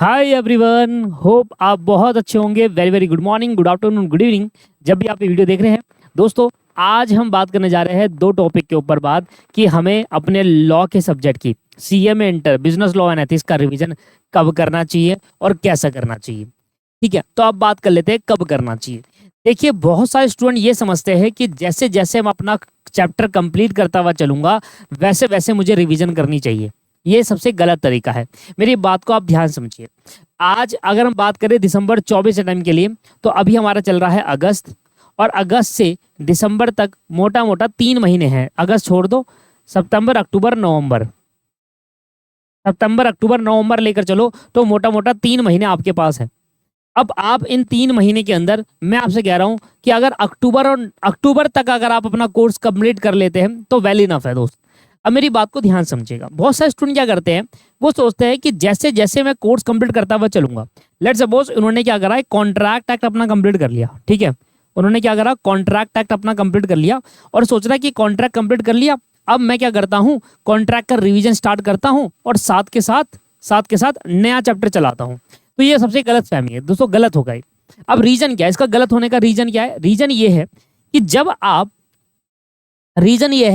Hi everyone, hope आप बहुत अच्छे होंगे। Very very good morning, good afternoon, good evening, जब भी आप ये वीडियो देख रहे हैं। दोस्तों, आज हम बात करने जा रहे हैं दो टॉपिक के ऊपर बात कि हमें अपने लॉ के सब्जेक्ट की CMA inter business law and ethics का रिवीजन कब करना चाहिए और कैसा करना चाहिए। ठीक है, तो अब बात कर लेते हैं कब करना चाहिए। देखिए, बहुत सारे स्टूडेंट ये समझते हैं कि जैसे जैसे मैं अपना चैप्टर कंप्लीट करता हुआ चलूंगा वैसे वैसे मुझे रिवीजन करनी चाहिए। ये सबसे गलत तरीका है। मेरी बात को आप ध्यान समझिए। आज अगर हम बात करें दिसंबर 24 टाइम के लिए, तो अभी हमारा चल रहा है अगस्त, और अगस्त से दिसंबर तक मोटा मोटा 3 महीने हैं। अगस्त छोड़ दो, सितंबर अक्टूबर नवंबर, सितंबर अक्टूबर नवंबर लेकर चलो तो मोटा मोटा 3 महीने आपके पास है। अब आप इन 3 महीने के अंदर, मैं आपसे कह रहा हूं कि अगर अक्टूबर तक अगर आप अपना कोर्स कंप्लीट कर लेते हैं तो वेल इनफ है दोस्त। अब मेरी बात को ध्यान समझिएगा। बहुत सारे स्टूडेंट क्या करते हैं, वो सोचते हैं कि जैसे जैसे मैं कोर्स कंप्लीट करता हुआ चलूंगा। लेट सपोज उन्होंने क्या करा है, कॉन्ट्रैक्ट एक्ट अपना कंप्लीट कर लिया। ठीक है, उन्होंने क्या करा, कॉन्ट्रैक्ट एक्ट अपना कंप्लीट कर लिया और सोच रहा है कि कॉन्ट्रैक्ट कंप्लीट कर लिया, अब मैं क्या करता हूँ, कॉन्ट्रैक्ट का रिवीजन स्टार्ट करता हूँ और साथ के साथ नया चैप्टर चलाता हूँ। तो ये सबसे गलत फहमी है दोस्तों, गलत होगा ये। अब रीजन क्या है इसका गलत होने का? रीजन क्या है? रीजन ये है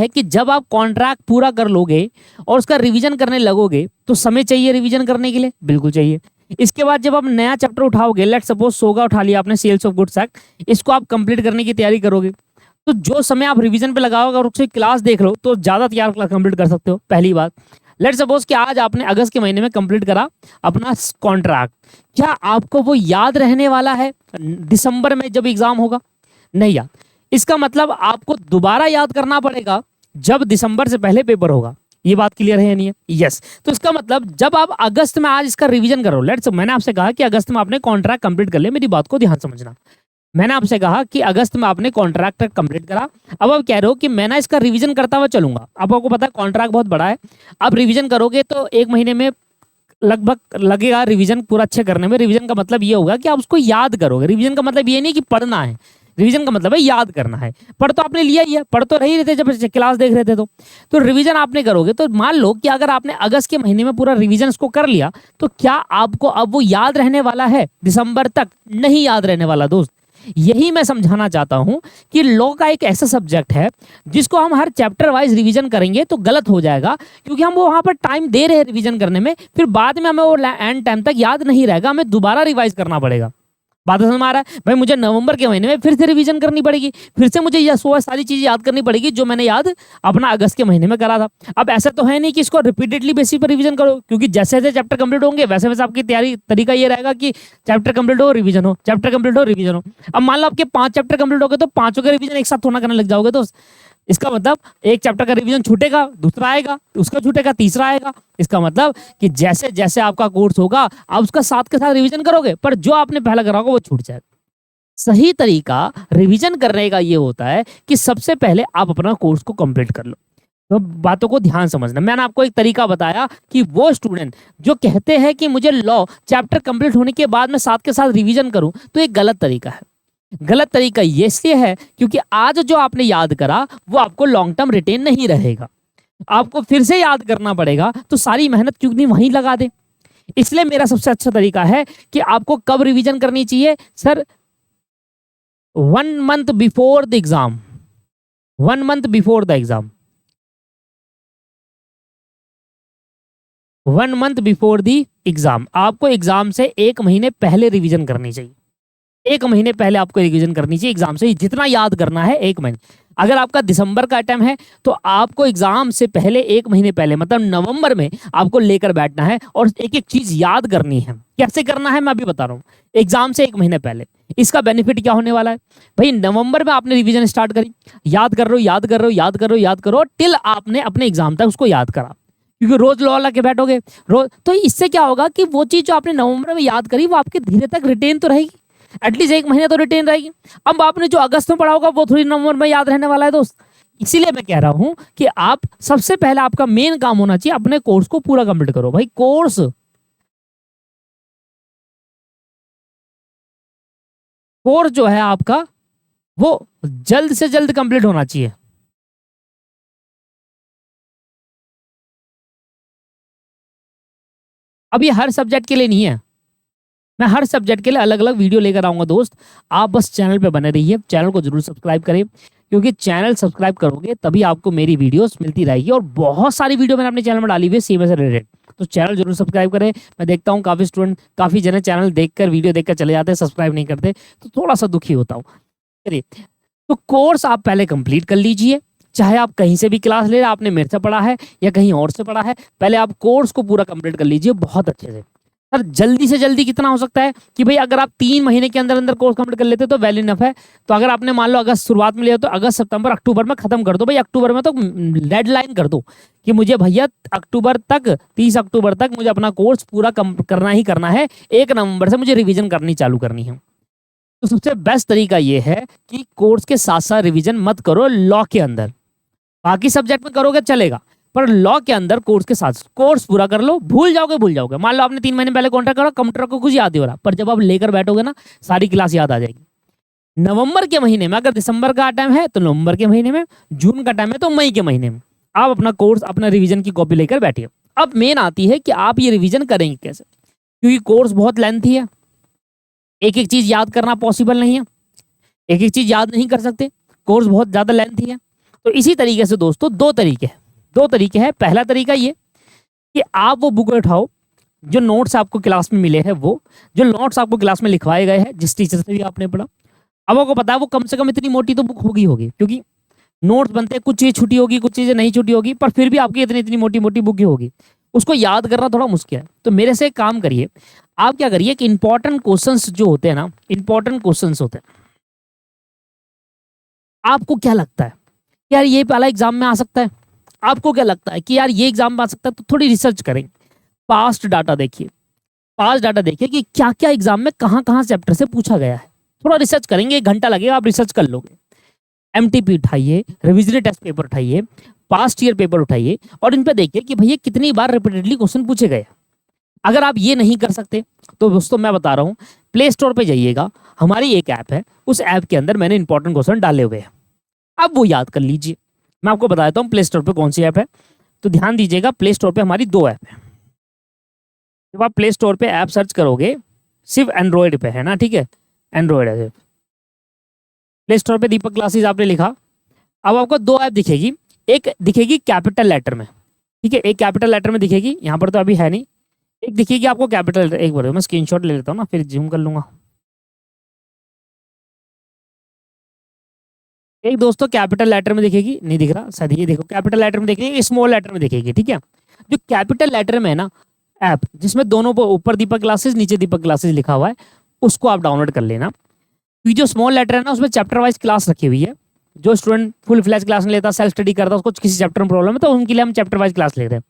कि जब आप कॉन्ट्रैक्ट पूरा कर लोगे और उसका रिवीजन करने लगोगे तो समय चाहिए रिवीजन करने के लिए, बिल्कुल चाहिए। इसके बाद जब आप नया चैप्टर उठाओगे, लेट सपोज सोगा उठा लिया आपने, सेल्स ऑफ गुड्स एक्ट, इसको आप कंप्लीट करने की तैयारी करोगे, तो जो समय आप रिवीजन पे लगाओगे और उसकी क्लास देख लो तो ज्यादा तैयार क्लास कंप्लीट कर सकते हो। पहली बात, लेट सपोज कि आज आपने अगस्त के महीने में कंप्लीट करा अपना कॉन्ट्रैक्ट, क्या आपको वो याद रहने वाला है दिसंबर में जब एग्जाम होगा? नहीं याद। इसका मतलब आपको दोबारा याद करना पड़ेगा जब दिसंबर से पहले पेपर होगा। ये बात क्लियर है या नहीं है? यस। तो इसका मतलब जब आप अगस्त में आज इसका रिवीजन करो, लेट्स, मैंने आपसे कहा कि अगस्त में आपने कॉन्ट्रैक्ट कंप्लीट कर लिया, मेरी बात को ध्यान समझना। मैंने आपसे कहा कि अगस्त में आपने कॉन्ट्रैक्ट कंप्लीट करा, अब आप कह रहे हो कि मैं ना इसका रिवीजन करता हुआ चलूंगा। अब आपको पता है कॉन्ट्रैक्ट बहुत बड़ा है, आप रिवीजन करोगे तो 1 महीने में लगभग लगेगा रिवीजन पूरा अच्छे करने में। रिवीजन का मतलब ये होगा कि आप उसको याद करोगे। रिवीजन का मतलब ये नहीं कि पढ़ना है, रिवीजन का मतलब है याद करना है। पढ़ तो आपने लिया ही है, पढ़ तो रही रहे थे जब क्लास देख रहे थे, तो रिवीजन आपने करोगे। तो मान लो कि अगर आपने अगस्त के महीने में पूरा रिवीजन इसको कर लिया, तो क्या आपको अब वो याद रहने वाला है दिसंबर तक? नहीं याद रहने वाला दोस्त। यही मैं समझाना चाहता हूं कि लॉ का एक ऐसा सब्जेक्ट है जिसको हम हर चैप्टर वाइज रिवीजन करेंगे तो गलत हो जाएगा, क्योंकि हम वो वहां पर टाइम दे रहे हैं रिवीजन करने में, फिर बाद में हमें वो एंड टाइम तक याद नहीं रहेगा, हमें दोबारा रिवाइज करना पड़ेगा। बात समझ में आ रहा है भाई? मुझे नवंबर के महीने में फिर से रिवीजन करनी पड़ेगी, फिर से मुझे यह सारी चीजें याद करनी पड़ेगी जो मैंने याद अपना अगस्त के महीने में करा था। अब ऐसा तो है नहीं कि इसको रिपीटेडली बेसिस पर रिवीजन करो, क्योंकि जैसे जैसे चैप्टर कंप्लीट होंगे वैसे वैसे आपकी तैयारी तरीका ये रहेगा कि चैप्टर कंप्लीट हो रिवीजन हो, चैप्टर कंप्लीट हो रिवीजन हो। अब मान लो आपके 5 चैप्टर कंप्लीट हो गए तो पांचों का रिवीजन एक साथ होना करने लग जाओगे, तो इसका मतलब एक चैप्टर का रिवीजन छूटेगा, दूसरा आएगा, उसका छूटेगा, तीसरा आएगा। इसका मतलब कि जैसे जैसे आपका कोर्स होगा आप उसका साथ के साथ रिवीजन करोगे, पर जो आपने पहला करा होगा वो छूट जाएगा। सही तरीका रिवीजन करने का ये होता है कि सबसे पहले आप अपना कोर्स को कंप्लीट कर लो। तो बातों को ध्यान समझना। मैंने आपको एक तरीका बताया कि वो स्टूडेंट जो कहते हैं कि मुझे लॉ चैप्टर कंप्लीट होने के बाद मैं साथ के साथ रिवीजन करूं, तो एक गलत तरीका है। गलत तरीका ये इसलिए है क्योंकि आज जो आपने याद करा वो आपको लॉन्ग टर्म रिटेन नहीं रहेगा, आपको फिर से याद करना पड़ेगा, तो सारी मेहनत क्यों नहीं वहीं लगा दे। इसलिए मेरा सबसे अच्छा तरीका है कि आपको कब रिवीजन करनी चाहिए sir? 1 month before the exam, 1 month before the exam, 1 month before the exam आपको एग्जाम से 1 महीने पहले रिवीजन करनी चाहिए। 1 महीने पहले आपको रिवीजन करनी चाहिए एग्जाम से, जितना याद करना है 1 महीने। अगर आपका दिसंबर का अटेम्प्ट है तो आपको एग्जाम से पहले 1 महीने पहले, मतलब नवंबर में आपको लेकर बैठना है और एक एक चीज याद करनी है। कैसे करना है मैं अभी बता रहा हूँ, एग्जाम से 1 महीने पहले। इसका बेनिफिट क्या होने वाला है भाई? नवंबर में आपने रिवीजन स्टार्ट करी, याद कर रहे हो, याद कर रहे हो, याद कर रहे हो, याद करो टिल आपने अपने एग्जाम तक उसको याद करा, क्योंकि रोज लॉ लगा के बैठोगे रोज, तो इससे क्या होगा कि वो चीज जो आपने नवंबर में याद करी वो आपके धीरे तक रिटेन तो रहेगी, एटलीस्ट 1 महीने तो रिटेन रहेगी। अब आपने जो अगस्त में पढ़ा होगा वो थोड़ी नवंबर में याद रहने वाला है दोस्त। इसीलिए मैं कह रहा हूं कि आप सबसे पहले आपका मेन काम होना चाहिए अपने कोर्स को पूरा कंप्लीट करो भाई। कोर्स जो है आपका वो जल्द से जल्द कंप्लीट होना चाहिए। अब ये हर सब्जेक्ट के लिए नहीं है, मैं हर सब्जेक्ट के लिए अलग अलग वीडियो लेकर आऊंगा दोस्त। आप बस चैनल पे बने रहिए, चैनल को जरूर सब्सक्राइब करें, क्योंकि चैनल सब्सक्राइब करोगे तभी आपको मेरी वीडियोस मिलती रहेगी। और बहुत सारी वीडियो मैंने अपने चैनल में डाली हुई है सीएमए से रिलेटेड, तो चैनल जरूर सब्सक्राइब करें। मैं देखता हूँ काफ़ी स्टूडेंट, काफ़ी जने चैनल देखकर, वीडियो देखकर चले जाते हैं, सब्सक्राइब नहीं करते, तो थोड़ा सा दुखी होता हूँ। चलिए, तो कोर्स आप पहले कंप्लीट कर लीजिए, चाहे आप कहीं से भी क्लास ले रहे हैं, आपने मेरे से पढ़ा है या कहीं और से पढ़ा है, पहले आप कोर्स को पूरा कंप्लीट कर लीजिए बहुत अच्छे से। सर जल्दी से जल्दी कितना हो सकता है कि भाई अगर आप 3 महीने के अंदर अंदर कोर्स कंप्लीट कर लेते तो वेल इनफ है। तो अगर आपने मान लो अगस्त शुरुआत में लिया तो अगस्त सितंबर अक्टूबर में खत्म कर दो भाई, अक्टूबर में तो डेडलाइन कर दो कि मुझे भैया अक्टूबर तक, 30 अक्टूबर तक मुझे अपना कोर्स पूरा करना ही करना है, 1 नवंबर से मुझे रिविजन करनी चालू करनी है। तो सबसे बेस्ट तरीका ये है कि कोर्स के साथ साथ रिविजन मत करो लॉ के अंदर, बाकी सब्जेक्ट में करोगे चलेगा, पर लॉ के अंदर कोर्स के साथ कोर्स पूरा कर लो। भूल जाओगे। मान लो आपने 3 महीने पहले कॉन्ट्रैक्ट करा, कंप्यूटर को कुछ याद नहीं हो रहा, पर जब आप लेकर बैठोगे ना सारी क्लास याद आ जाएगी। नवंबर के महीने में, अगर दिसंबर का टाइम है तो नवंबर के महीने में, जून का टाइम है तो मई के महीने में आप अपना कोर्स, अपना रिवीजन की कॉपी लेकर बैठिए। अब मेन आती है कि आप ये रिवीजन करेंगे कैसे, क्योंकि कोर्स बहुत लेंथी है, एक एक चीज याद करना पॉसिबल नहीं है, एक एक चीज याद नहीं कर सकते, कोर्स बहुत ज्यादा लेंथी है। तो इसी तरीके से दोस्तों दो तरीके हैं। पहला तरीका ये कि आप वो बुक उठाओ जो नोट्स आपको क्लास में मिले हैं, वो जो नोट्स आपको क्लास में लिखवाए गए हैं जिस टीचर से भी आपने पढ़ा। अब आपको पता है वो कम से कम इतनी मोटी तो बुक होगी, क्योंकि नोट्स बनते हैं, कुछ चीज़ छुट्टी होगी, कुछ चीज़ें नहीं छुट्टी होगी, पर फिर भी आपकी इतनी इतनी मोटी मोटी बुक होगी, उसको याद करना थोड़ा मुश्किल है। तो मेरे से एक काम करिए, आप क्या करिए कि इंपॉर्टेंट क्वेश्चंस जो होते हैं ना, इंपॉर्टेंट क्वेश्चंस होते हैं, आपको क्या लगता है यार ये पहला एग्जाम में आ सकता है, आपको क्या लगता है कि यार ये एग्जाम में आ सकता है, तो थोड़ी रिसर्च करें, पास्ट डाटा देखिए, कि क्या क्या एग्जाम में कहाँ कहाँ चैप्टर से पूछा गया है, थोड़ा रिसर्च करेंगे, 1 घंटा लगेगा, आप रिसर्च कर लोगे। एमटीपी उठाइए, रिविजन टेस्ट पेपर उठाइए, पास्ट ईयर पेपर उठाइए, और इन पे देखिए कि भैया कितनी बार रिपीटेडली क्वेश्चन पूछे गए। अगर आप ये नहीं कर सकते तो दोस्तों मैं बता रहा हूँ, प्ले स्टोर पे जाइएगा, हमारी एक ऐप है, उस ऐप के अंदर मैंने इंपॉर्टेंट क्वेश्चन डाले हुए हैं, अब वो याद कर लीजिए। मैं आपको बता देता हूँ प्ले स्टोर पे कौन सी ऐप है, तो ध्यान दीजिएगा, प्ले स्टोर पे हमारी 2 ऐप है। जब आप प्ले स्टोर पे ऐप सर्च करोगे, सिर्फ एंड्रॉयड पे है ना, ठीक है, एंड्रॉयड है। प्ले स्टोर पे दीपक क्लासेस आपने लिखा, अब आपको 2 ऐप दिखेगी, एक दिखेगी कैपिटल लेटर में, ठीक है, एक कैपिटल लेटर में दिखेगी, यहाँ पर तो अभी है नहीं, एक दिखेगी आपको कैपिटल, एक बार मैं स्क्रीनशॉट ले लेता हूँ ना, फिर जूम कर लूंगा। एक दोस्तों कैपिटल लेटर में दिखेगी, नहीं दिख रहा शायद, ये देखो कैपिटल लेटर में दिखेगी, स्मॉल लेटर में दिखेगी, ठीक है। जो कैपिटल लेटर में है ना ऐप, जिसमें दोनों पर ऊपर दीपक क्लासेस नीचे दीपक क्लासेस लिखा हुआ है, उसको आप डाउनलोड कर लेना। ये जो स्मॉल लेटर है ना, उसमें चैप्टर वाइज क्लास रखी हुई है, जो स्टूडेंट फुल फ्लैश क्लास में लेता, सेल्फ स्टडी करता, उसको किसी चैप्टर में प्रॉब्लम है तो उनके लिए हम चैप्टर वाइज क्लास ले रहे हैं,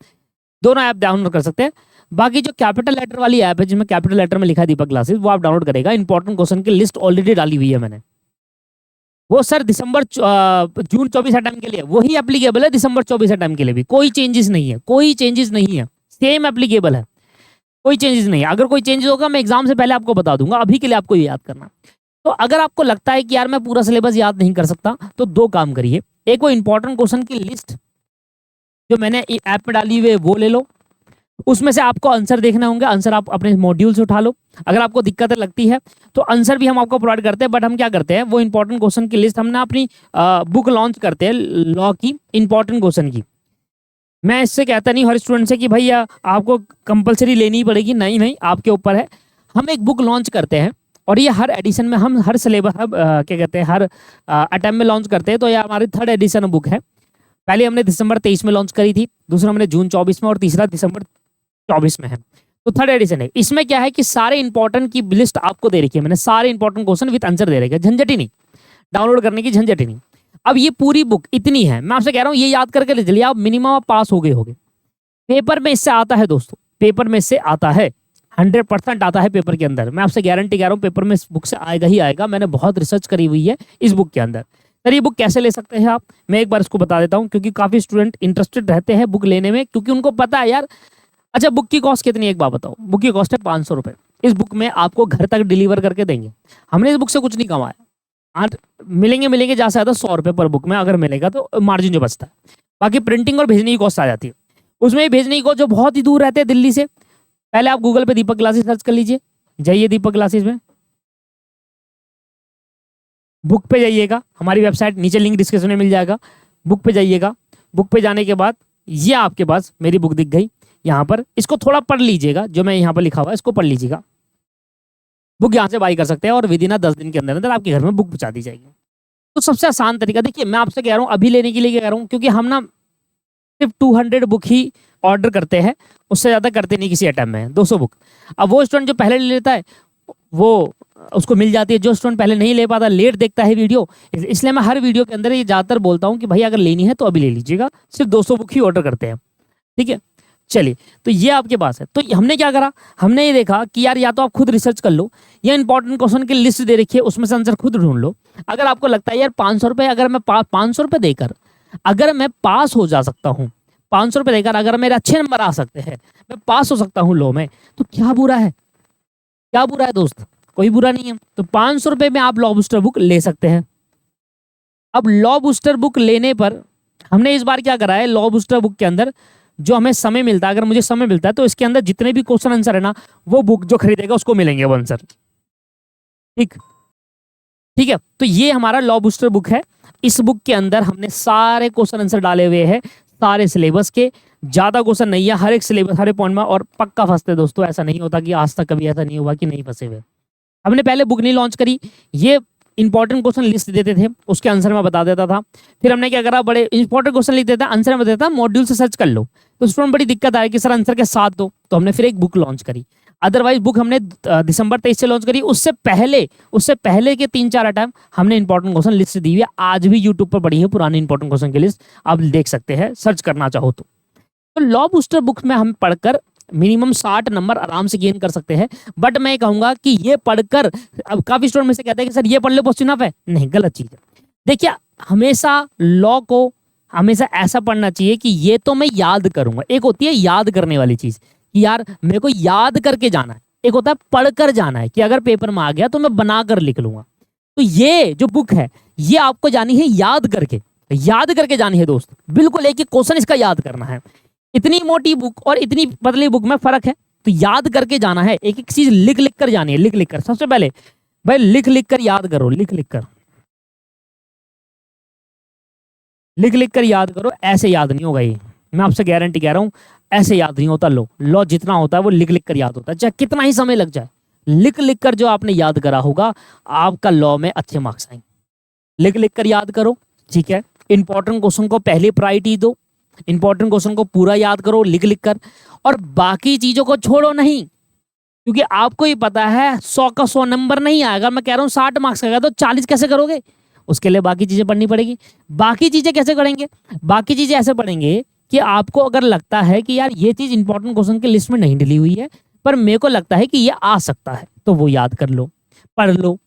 दोनों ऐप डाउनलोड कर सकते हैं। बाकी जो कैपिटल लेटर वाली ऐप है, जिसमें कैपिटल लेटर में लिखा है दीपक क्लासेस, वो आप डाउनलोड करेगा, इंपॉर्टेंट क्वेश्चन की लिस्ट ऑलरेडी डाली हुई है मैंने, वो सर जून 24 टाइम के लिए वही एप्लीकेबल है, दिसंबर 24 टाइम के लिए भी कोई चेंजेस नहीं है, कोई चेंजेस नहीं है, सेम एप्लीकेबल है, कोई चेंजेस नहीं है। अगर कोई चेंजेस होगा मैं एग्जाम से पहले आपको बता दूंगा, अभी के लिए आपको ये याद करना। तो अगर आपको लगता है कि यार मैं पूरा सिलेबस याद नहीं कर सकता, तो 2 काम करिए, एक वो इंपॉर्टेंट क्वेश्चन की लिस्ट जो मैंने ऐप में डाली हुई है वो ले लो, उसमें से आपको आंसर देखने होंगे, आंसर आप अपने मॉड्यूल से उठा लो। अगर आपको दिक्कतें लगती है तो आंसर भी हम आपको प्रोवाइड करते हैं, बट हम क्या करते हैं, वो इंपॉर्टेंट क्वेश्चन की लिस्ट हमने अपनी बुक लॉन्च करते हैं लॉ की इंपॉर्टेंट क्वेश्चन की। मैं इससे कहता नहीं हर स्टूडेंट से कि भैया आपको कंपलसरी लेनी ही पड़ेगी, नहीं नहीं, आपके ऊपर है। हम एक बुक लॉन्च करते हैं और ये हर एडिशन में, हम हर सिलेबस क्या कहते हैं, हर अटेम्प्ट में लॉन्च करते हैं। तो ये हमारी 3rd एडिशन बुक है, पहले हमने दिसंबर 23 में लॉन्च करी थी, दूसरा हमने जून 24 में, और तीसरा दिसंबर 24 में है। तो 3rd एडिशन है। इसमें क्या है कि सारे इंपॉर्टेंट की लिस्ट आपको दे रखी है मैंने, सारे इंपॉर्टेंट क्वेश्चन विद आंसर दे रखे, झंझट ही नहीं, डाउनलोड करने की झंझट ही नहीं। अब ये पूरी बुक इतनी है, मैं आपसे कह रहा हूँ ये याद करके ले चलिए, आप मिनिमम आप पास हो गए होगे। पेपर में इससे आता है दोस्तों, पेपर में इससे आता है, 100% आता है पेपर के अंदर, मैं आपसे गारंटी कह रहा हूँ पेपर में इस बुक से आएगा ही आएगा। मैंने बहुत रिसर्च करी हुई है इस बुक के अंदर। सर ये बुक कैसे ले सकते हैं आप, मैं एक बार इसको बता देता हूँ, क्योंकि काफी स्टूडेंट इंटरेस्टेड रहते हैं बुक लेने में, क्योंकि उनको पता है यार। अच्छा, बुक की कॉस्ट कितनी है एक बात बताओ, बुक की कॉस्ट है 500 रुपये। इस बुक में आपको घर तक डिलीवर करके देंगे, हमने इस बुक से कुछ नहीं कमाया। आज मिलेंगे ज़्यादा से ज़्यादा 100 रुपये पर बुक में, अगर मिलेगा तो मार्जिन जो बचता है, बाकी प्रिंटिंग और भेजने की कॉस्ट आ जाती है। उसमें भेजने की कॉस्ट जो बहुत ही दूर रहते हैं दिल्ली से, पहले आप गूगल पे दीपक क्लासेस सर्च कर लीजिए, जाइए दीपक क्लासेस में, बुक पे जाइएगा, हमारी वेबसाइट नीचे लिंक डिस्क्रिप्शन में मिल जाएगा, बुक पे जाइएगा। बुक पे जाने के बाद ये आपके पास मेरी बुक दिख गई यहाँ पर, इसको थोड़ा पढ़ लीजिएगा, जो मैं यहाँ पर लिखा हुआ है इसको पढ़ लीजिएगा। बुक यहाँ से बाई कर सकते हैं और विद इन 10 दिन के अंदर अंदर आपके घर में बुक पहुँचा दी जाएगी। तो सबसे आसान तरीका, देखिए मैं आपसे कह रहा हूँ अभी लेने के लिए कह रहा हूँ, क्योंकि हम ना सिर्फ 200 बुक ही ऑर्डर करते हैं, उससे ज़्यादा करते नहीं किसी आइटम में, 200 बुक। अब वो स्टूडेंट जो पहले ले लेता है वो उसको मिल जाती है, जो स्टूडेंट पहले नहीं ले पाता, लेट देखता है वीडियो, इसलिए मैं हर वीडियो के अंदर ये ज़्यादातर बोलता हूँ कि भाई अगर लेनी है तो अभी ले लीजिएगा, सिर्फ 200 बुक ही ऑर्डर करते हैं, ठीक है। चलिए, तो ये आपके पास है। तो हमने क्या करा, हमने ये देखा कि यार या तो आप खुद रिसर्च कर लो, या इंपॉर्टेंट क्वेश्चन की लिस्ट दे रखी है उसमें से आंसर खुद ढूंढ लो। अगर आपको लगता है यार 500 रुपये अगर मैं 500 रुपये देकर अगर मैं पास हो जा सकता हूँ, 500 रुपये देकर अगर मेरे अच्छे नंबर आ सकते हैं, मैं पास हो सकता हूँ लॉ में, तो क्या बुरा है, क्या बुरा है दोस्त, कोई बुरा नहीं है। तो 500 रुपये में आप लॉ बूस्टर बुक ले सकते हैं। अब लॉ बूस्टर बुक लेने पर हमने इस बार क्या करा है, लॉ बूस्टर बुक के अंदर जो हमें समय मिलता है, अगर मुझे समय मिलता है तो इसके अंदर जितने भी क्वेश्चन आंसर है ना, वो बुक जो खरीदेगा उसको मिलेंगे वो आंसर, ठीक ठीक है। तो ये हमारा लॉ बूस्टर बुक है। इस बुक के अंदर हमने सारे क्वेश्चन आंसर डाले हुए हैं, सारे सिलेबस के, ज्यादा क्वेश्चन नहीं है, हर एक सिलेबस हर एक पॉइंट में, और पक्का फंसते दोस्तों, ऐसा नहीं होता कि आज तक कभी ऐसा नहीं हुआ कि नहीं फंसे हुए। हमने पहले बुक नहीं लॉन्च करी, ये इंपॉर्टेंट क्वेश्चन लिस्ट देते थे, उसके आंसर मैं बता देता था। फिर हमने क्या करा, बड़े इंपॉर्टेंट क्वेश्चन लिख देता, आंसर में देता, मॉड्यूल से सर्च कर लो। तो स्टूडेंट बड़ी दिक्कत आई कि सर आंसर के साथ दो, तो हमने फिर एक बुक लॉन्च करी। अदरवाइज बुक हमने दिसंबर 23 से लॉन्च करी, उससे पहले के 3-4 टाइम हमने इंपॉर्टेंट क्वेश्चन लिस्ट दी हुई है, आज भी यूट्यूब पर पड़ी है पुरानी इंपॉर्टेंट क्वेश्चन की लिस्ट, आप देख सकते हैं सर्च करना चाहो तो। लॉ बूस्टर बुक में हम पढ़कर मिनिमम 60 नंबर आराम से गेन कर सकते हैं। बट मैं कहूंगा कि ये पढ़कर, अब काफी स्टूडेंट में से कहते हैं कि सर ये पढ़ लो बस इनफ है, नहीं, गलत चीज है। देखिए हमेशा लॉ को हमेशा ऐसा पढ़ना चाहिए कि ये तो मैं याद करूंगा। एक होती है याद करने वाली चीज कि यार मेरे को याद करके जाना है, एक होता है पढ़कर जाना है कि अगर पेपर में आ गया तो मैं बनाकर लिख लूंगा। तो ये जो बुक है ये आपको जानी है याद करके जानी है दोस्त, बिल्कुल एक एक क्वेश्चन इसका याद करना है। इतनी मोटी बुक और इतनी पतली बुक में फर्क है, तो याद करके जाना है, एक एक चीज लिख लिख कर जानी है, लिख लिख कर। सबसे पहले भाई लिख लिख कर याद करो, लिख लिख कर याद करो। ऐसे याद नहीं होगा ये, मैं आपसे गारंटी कह रहा हूं, ऐसे याद नहीं होता। लॉ जितना होता है वो लिख लिख कर याद होता है, चाहे कितना ही समय लग जाए। लिख लिख कर जो आपने याद करा होगा आपका लॉ में अच्छे मार्क्स आएंगे। लिख लिख कर याद करो, ठीक है। इंपॉर्टेंट क्वेश्चन को पहली प्रायोरिटी दो, इंपॉर्टेंट क्वेश्चन को पूरा याद करो लिख लिख कर, और बाकी चीजों को छोड़ो नहीं, क्योंकि आपको ही पता है 100 का 100 नंबर नहीं आएगा। मैं कह रहा हूँ 60 मार्क्स का तो 40 कैसे करोगे, उसके लिए बाकी चीजें पढ़नी पड़ेगी। बाकी चीजें कैसे पढ़ेंगे, बाकी चीजें ऐसे पढ़ेंगे कि आपको अगर लगता है कि यार ये चीज इंपॉर्टेंट क्वेश्चन की लिस्ट में नहीं डली हुई है, पर मेरे को लगता है कि ये आ सकता है, तो वो याद कर लो, पढ़ लो,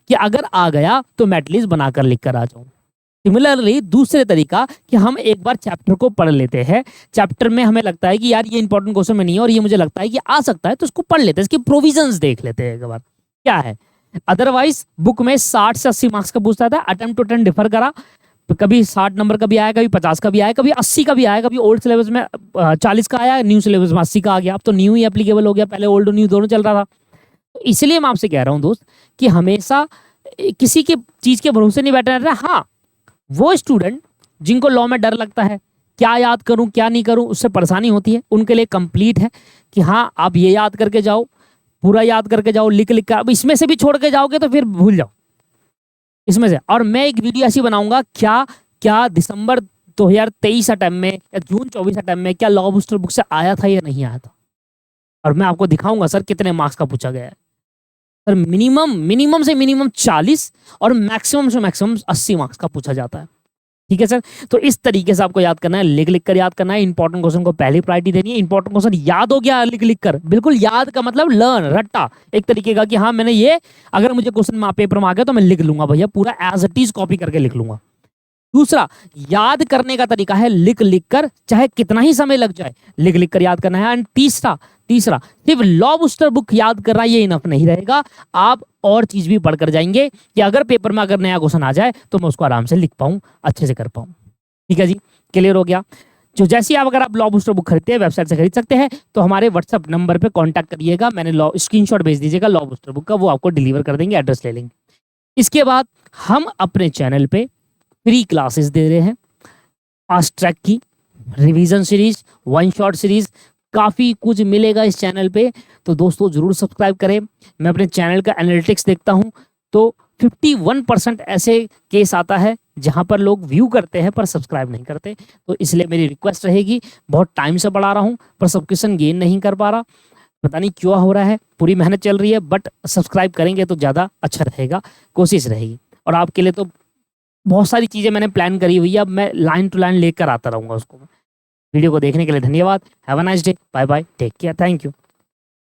कि अगर आ गया तो मैं एटलीस्ट बनाकर लिख कर आ जाऊं। सिमिलरली दूसरे तरीका कि हम एक बार चैप्टर को पढ़ लेते हैं, चैप्टर में हमें लगता है कि यार ये इंपॉर्टेंट क्वेश्चन में नहीं है और ये मुझे लगता है कि आ सकता है, तो उसको पढ़ लेते हैं, इसकी प्रोविजंस देख लेते हैं एक बार क्या है। अदरवाइज बुक में 60 से 80 मार्क्स का पूछता था, अटेम्प्ट टू अटेम्प्ट डिफर करा, कभी 60 नंबर का भी आया, कभी 50 का भी आया, कभी 80 का भी आया, कभी ओल्ड सिलेबस में 40 का आया, न्यू सिलेबस में 80 का आ गया। अब तो न्यू ही एप्लीकेबल हो गया, पहले ओल्ड और न्यू दोनों चल रहा था। तो इसलिए मैं आपसे कह रहा हूँ दोस्त कि हमेशा किसी की चीज के भरोसे नहीं बैठना रहना। हाँ, वो स्टूडेंट जिनको लॉ में डर लगता है, क्या याद करूं क्या नहीं करूं, उससे परेशानी होती है, उनके लिए कंप्लीट है कि हाँ आप ये याद करके जाओ, पूरा याद करके जाओ, लिख लिख कर। अब इसमें से भी छोड़ के जाओगे तो फिर भूल जाओ इसमें से। और मैं एक वीडियो ऐसी बनाऊंगा, क्या दिसंबर 2023 अटेम्प्ट में या जून 24 अटेम्प्ट में क्या लॉ बूस्टर बुक से आया था या नहीं आया था, और मैं आपको दिखाऊंगा सर कितने मार्क्स का पूछा गया है। सर मिनिमम से मिनिमम 40 और मैक्सिमम से मैक्सिमम 80 मार्क्स का पूछा जाता है, ठीक है सर। तो इस तरीके से आपको याद करना है, लिख लिख कर याद करना है, इंपॉर्टेंट क्वेश्चन को पहली प्रायोरिटी देनी है। इंपॉर्टेंट क्वेश्चन याद हो गया लिख लिख कर, बिल्कुल याद का मतलब लर्न, रट्टा एक तरीके का कि हाँ मैंने ये, अगर मुझे क्वेश्चन में पेपर में आ गया तो मैं लिख लूंगा भैया, पूरा एज इट इज कॉपी करके लिख लूंगा। दूसरा याद करने का तरीका है लिख लिख कर, चाहे कितना ही समय लग जाए लिख लिख कर याद करना है। एंड तीसरा सिर्फ लॉ बूस्टर बुक याद करना ये इनफ नहीं रहेगा, आप और चीज भी पढ़कर जाएंगे कि अगर पेपर में अगर नया क्वेश्चन आ जाए तो मैं उसको आराम से लिख पाऊं, अच्छे से कर पाऊं। ठीक है जी, क्लियर हो गया। जो जैसे ही आप अगर आप लॉ बूस्टर बुक खरीदते हैं वेबसाइट से खरीद सकते हैं, तो हमारे व्हाट्सएप नंबर पे कांटेक्ट करिएगा, मैंने लॉ स्क्रीनशॉट भेज दीजिएगा लॉ बूस्टर बुक का, वो आपको डिलीवर कर देंगे, एड्रेस ले लेंगे। इसके बाद हम अपने चैनल पे फ्री क्लासेस दे रहे हैं, फास्ट ट्रैक की, revision series, one shot series, काफ़ी कुछ मिलेगा इस चैनल पे। तो दोस्तों ज़रूर सब्सक्राइब करें। मैं अपने चैनल का एनालिटिक्स देखता हूँ तो 51% ऐसे केस आता है जहाँ पर लोग व्यू करते हैं पर सब्सक्राइब नहीं करते। तो इसलिए मेरी रिक्वेस्ट रहेगी, बहुत टाइम से बढ़ा रहा हूँ पर सब्सक्रिप्शन गेन नहीं कर पा रहा, पता नहीं क्यों हो रहा है, पूरी मेहनत चल रही है, बट सब्सक्राइब करेंगे तो ज़्यादा अच्छा रहेगा, कोशिश रहेगी। और आपके लिए तो बहुत सारी चीज़ें मैंने प्लान करी हुई है, अब मैं लाइन टू लाइन लेकर आता रहूँगा उसको। वीडियो को देखने के लिए धन्यवाद। Have a nice day, bye bye, take care, thank you.